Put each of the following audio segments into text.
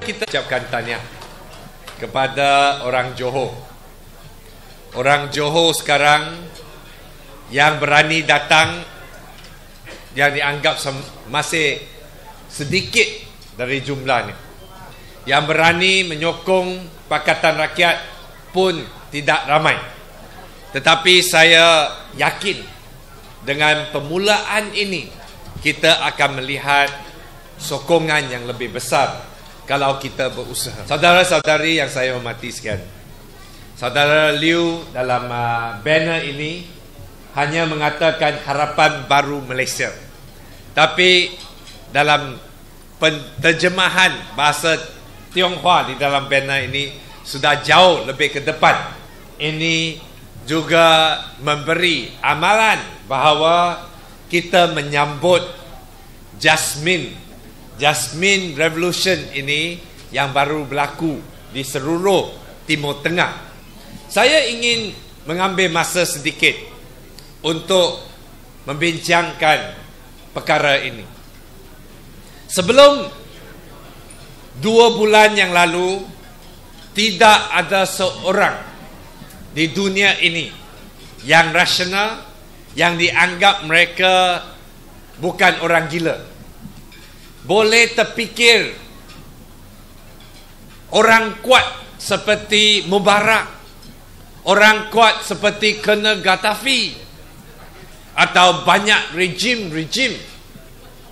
kita ucapkan tahniah kepada orang Johor. Orang Johor sekarang yang berani datang, yang dianggap masih sedikit dari jumlahnya, yang berani menyokong Pakatan Rakyat pun tidak ramai. Tetapi saya yakin dengan permulaan ini kita akan melihat sokongan yang lebih besar kalau kita berusaha. Saudara-saudari yang saya hormati sekalian, Saudara Liu dalam banner ini hanya mengatakan harapan baru Malaysia. Tapi dalam penterjemahan bahasa Tionghoa di dalam banner ini sudah jauh lebih ke depan. Ini juga memberi amalan bahawa kita menyambut Jasmine Revolution ini yang baru berlaku di seluruh Timur Tengah. Saya ingin mengambil masa sedikit untuk membincangkan perkara ini. Sebelum 2 bulan yang lalu, tidak ada seorang di dunia ini yang rasional, yang dianggap mereka bukan orang gila, boleh terfikir orang kuat seperti Mubarak, orang kuat seperti Colonel Gaddafi, atau banyak rejim-rejim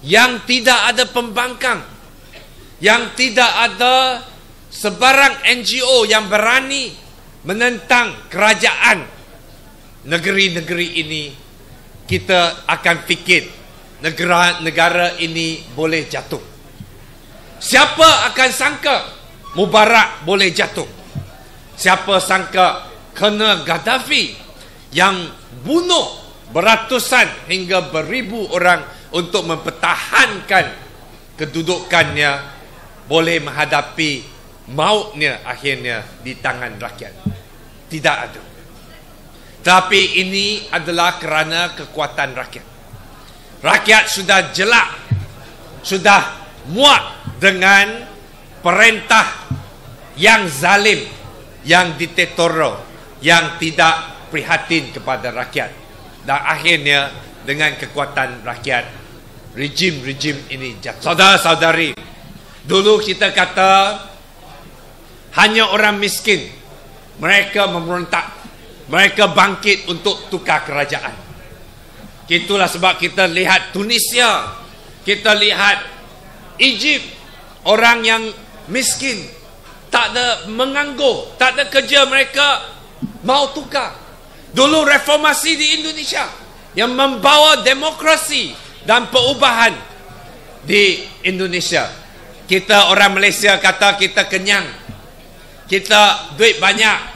yang tidak ada pembangkang, yang tidak ada sebarang NGO yang berani menentang kerajaan negeri-negeri ini. Kita akan fikir negara ini boleh jatuh. Siapa akan sangka Mubarak boleh jatuh? Siapa sangka Colonel Gaddafi yang bunuh beratusan hingga beribu orang untuk mempertahankan kedudukannya boleh menghadapi mautnya akhirnya di tangan rakyat? Tidak ada. Tapi ini adalah kerana kekuatan rakyat. Rakyat sudah jelak, sudah muak dengan perintah yang zalim, yang diktatorial, yang tidak prihatin kepada rakyat. Dan akhirnya dengan kekuatan rakyat, rejim-rejim ini jatuh. Saudara-saudari, dulu kita kata hanya orang miskin mereka memberontak, mereka bangkit untuk tukar kerajaan. Itulah sebab kita lihat Tunisia, kita lihat Egypt, orang yang miskin, tak ada menganggur, tak ada kerja, mereka mau tukar. Dulu reformasi di Indonesia yang membawa demokrasi dan perubahan di Indonesia. Kita orang Malaysia kata kita kenyang, kita duit banyak.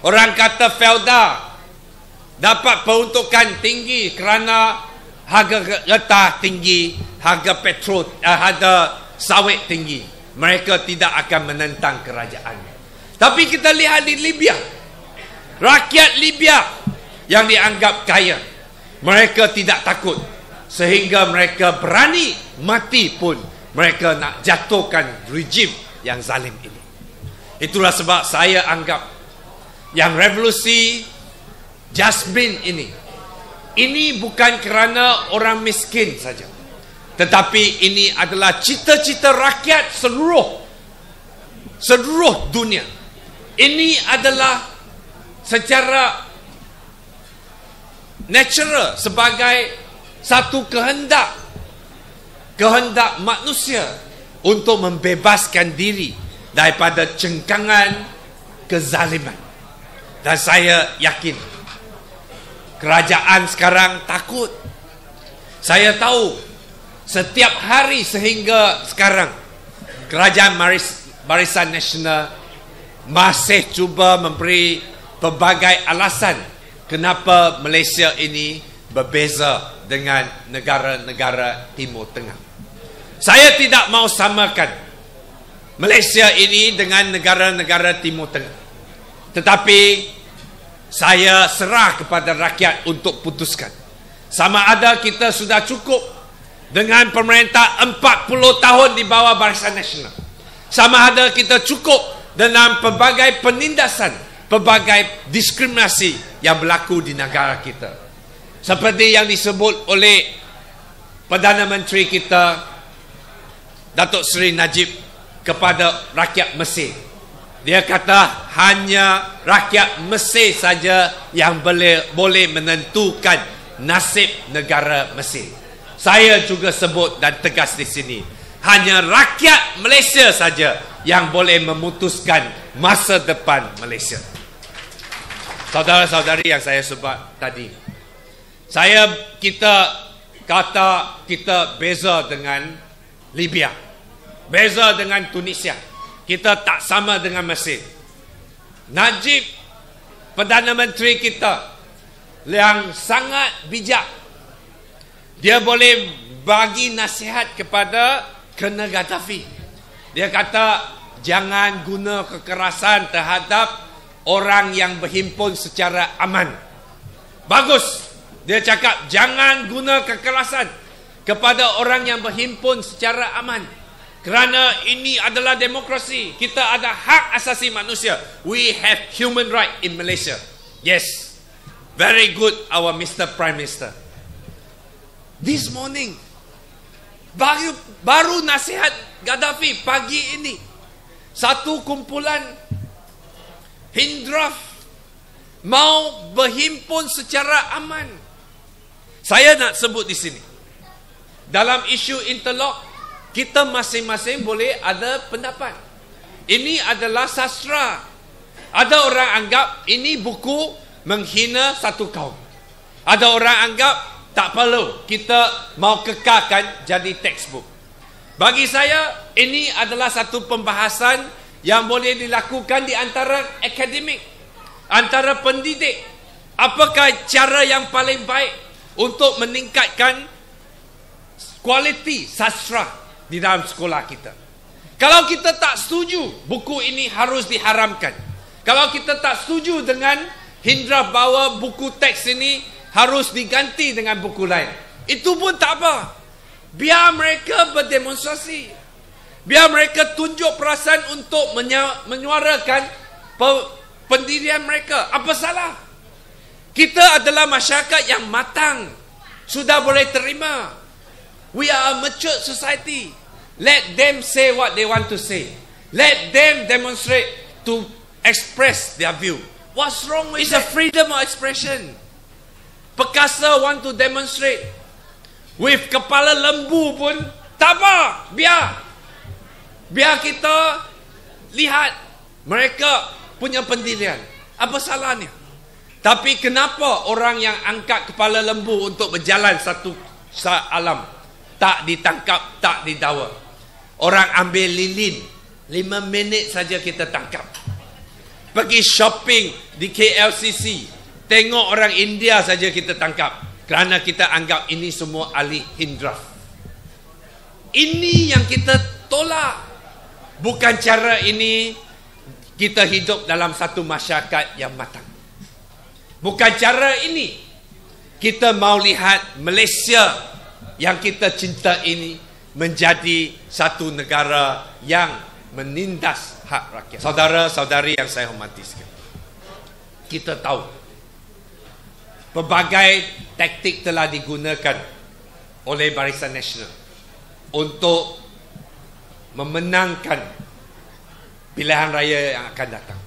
Orang kata feodal, dapat peruntukan tinggi kerana harga getah tinggi, harga petrol, harga sawit tinggi. Mereka tidak akan menentang kerajaan. Tapi kita lihat di Libya, rakyat Libya yang dianggap kaya, mereka tidak takut, sehingga mereka berani mati pun mereka nak jatuhkan rejim yang zalim ini. Itulah sebab saya anggap yang revolusi Jasmine ini bukan kerana orang miskin saja, tetapi ini adalah cita-cita rakyat seluruh dunia. Ini adalah secara natural sebagai satu kehendak manusia untuk membebaskan diri daripada cengkangan kezaliman. Dan saya yakin kerajaan sekarang takut. Saya tahu setiap hari sehingga sekarang kerajaan Barisan Nasional masih cuba memberi pelbagai alasan kenapa Malaysia ini berbeza dengan negara-negara Timur Tengah. Saya tidak mau samakan Malaysia ini dengan negara-negara Timur Tengah, tetapi saya serah kepada rakyat untuk putuskan sama ada kita sudah cukup dengan pemerintah 40 tahun di bawah Barisan Nasional, Sama ada kita cukup dalam pelbagai penindasan, pelbagai diskriminasi yang berlaku di negara kita. Seperti yang disebut oleh Perdana Menteri kita, Datuk Seri Najib, kepada rakyat Mesir. Dia kata hanya rakyat Mesir saja yang boleh menentukan nasib negara Mesir. Saya juga sebut dan tegas di sini, hanya rakyat Malaysia saja yang boleh memutuskan masa depan Malaysia. Saudara-saudari yang saya sebut tadi, kita kata kita beza dengan Libya, beza dengan Tunisia, kita tak sama dengan Mesir. Najib, Perdana Menteri kita yang sangat bijak, dia boleh bagi nasihat kepada Colonel Gaddafi. Dia kata jangan guna kekerasan terhadap orang yang berhimpun secara aman. Bagus. Dia cakap jangan guna kekerasan kepada orang yang berhimpun secara aman. Kerana ini adalah demokrasi. Kita ada hak asasi manusia. We have human right in Malaysia. Yes. Very good, our Mr. Prime Minister. This morning, baru nasihat Gaddafi pagi ini. Satu kumpulan Hindraf mau berhimpun secara aman. Saya nak sebut di sini. Dalam isu interlock, kita masing-masing boleh ada pendapat. Ini adalah sastra. Ada orang anggap ini buku menghina satu kaum. Ada orang anggap tak perlu, kita mau kekalkan jadi textbook. Bagi saya, ini adalah satu pembahasan yang boleh dilakukan di antara akademik, antara pendidik. Apakah cara yang paling baik untuk meningkatkan kualiti sastra di dalam sekolah kita? Kalau kita tak setuju buku ini harus diharamkan, kalau kita tak setuju dengan Hindraf bahawa buku teks ini harus diganti dengan buku lain, itu pun tak apa. Biar mereka berdemonstrasi, biar mereka tunjuk perasaan untuk menyuarakan pendirian mereka. Apa salah? Kita adalah masyarakat yang matang, sudah boleh terima. We are a mature society. Let them say what they want to say. Let them demonstrate to express their view. What's wrong with that? It's a freedom of expression. Perkasa want to demonstrate with kepala lembu pun tak apa. Biar kita lihat mereka punya pendirian. Apa salahnya? Tapi kenapa orang yang angkat kepala lembu untuk berjalan satu alam tak ditangkap, tak didakwa? Orang ambil lilin, 5 minit saja kita tangkap. Pergi shopping di KLCC, tengok orang India saja kita tangkap. Kerana kita anggap ini semua ahli Hindraf. Ini yang kita tolak. Bukan cara ini kita hidup dalam satu masyarakat yang matang. Bukan cara ini kita mau lihat Malaysia yang kita cinta ini menjadi satu negara yang menindas hak rakyat. Saudara-saudari yang saya hormati sekalian, kita tahu pelbagai taktik telah digunakan oleh Barisan Nasional untuk memenangkan pilihan raya yang akan datang.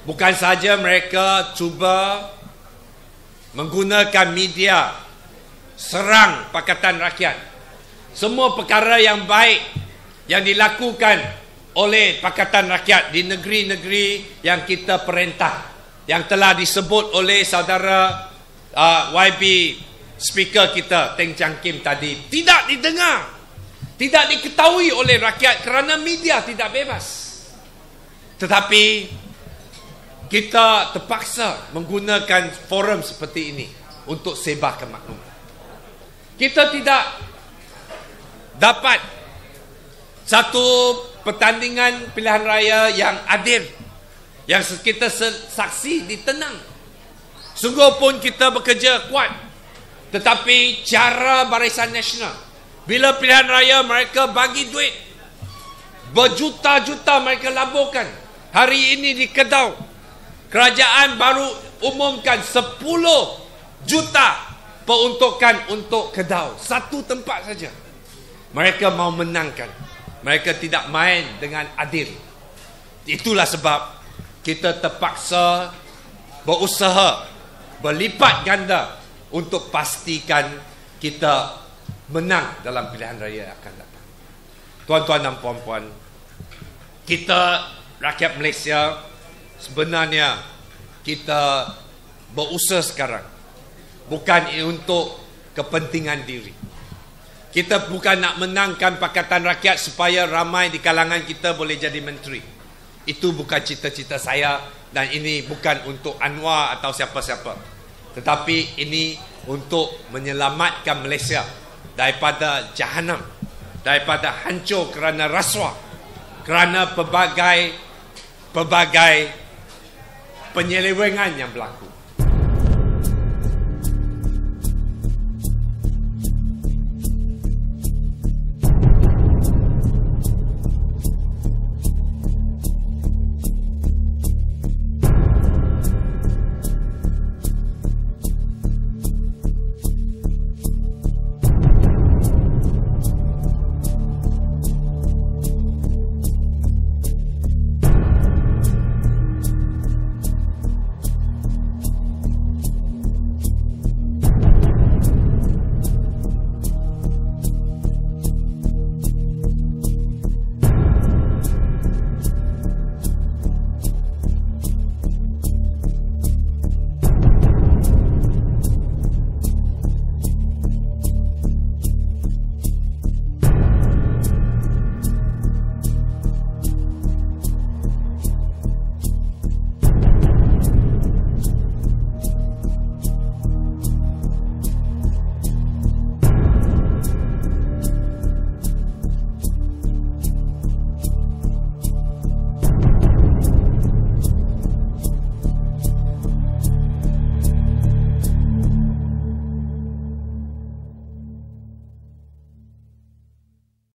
Bukan saja mereka cuba menggunakan media serang Pakatan Rakyat. Semua perkara yang baik yang dilakukan oleh Pakatan Rakyat di negeri-negeri yang kita perintah, yang telah disebut oleh saudara YB speaker kita Teng Chang Kim tadi, tidak didengar, tidak diketahui oleh rakyat kerana media tidak bebas. Tetapi kita terpaksa menggunakan forum seperti ini untuk sebarkan maklumat. Kita tidak dapat satu pertandingan pilihan raya yang adil, yang kita saksi di Tenang. Sungguh pun kita bekerja kuat, tetapi cara Barisan Nasional, bila pilihan raya mereka bagi duit, Berjuta-juta mereka laburkan. Hari ini di Kedah, kerajaan baru umumkan 10 juta peruntukan untuk Kedah. Satu tempat saja. Mereka mau menangkan. Mereka tidak main dengan adil. Itulah sebab kita terpaksa berusaha berlipat ganda untuk pastikan kita menang dalam pilihan raya yang akan datang. Tuan-tuan dan puan-puan, kita rakyat Malaysia sebenarnya kita berusaha sekarang bukan untuk kepentingan diri. Kita bukan nak menangkan Pakatan Rakyat supaya ramai di kalangan kita boleh jadi menteri. Itu bukan cita-cita saya, dan ini bukan untuk Anwar atau siapa-siapa. Tetapi ini untuk menyelamatkan Malaysia daripada jahanam, daripada hancur kerana rasuah, kerana pelbagai penyelewengan yang berlaku.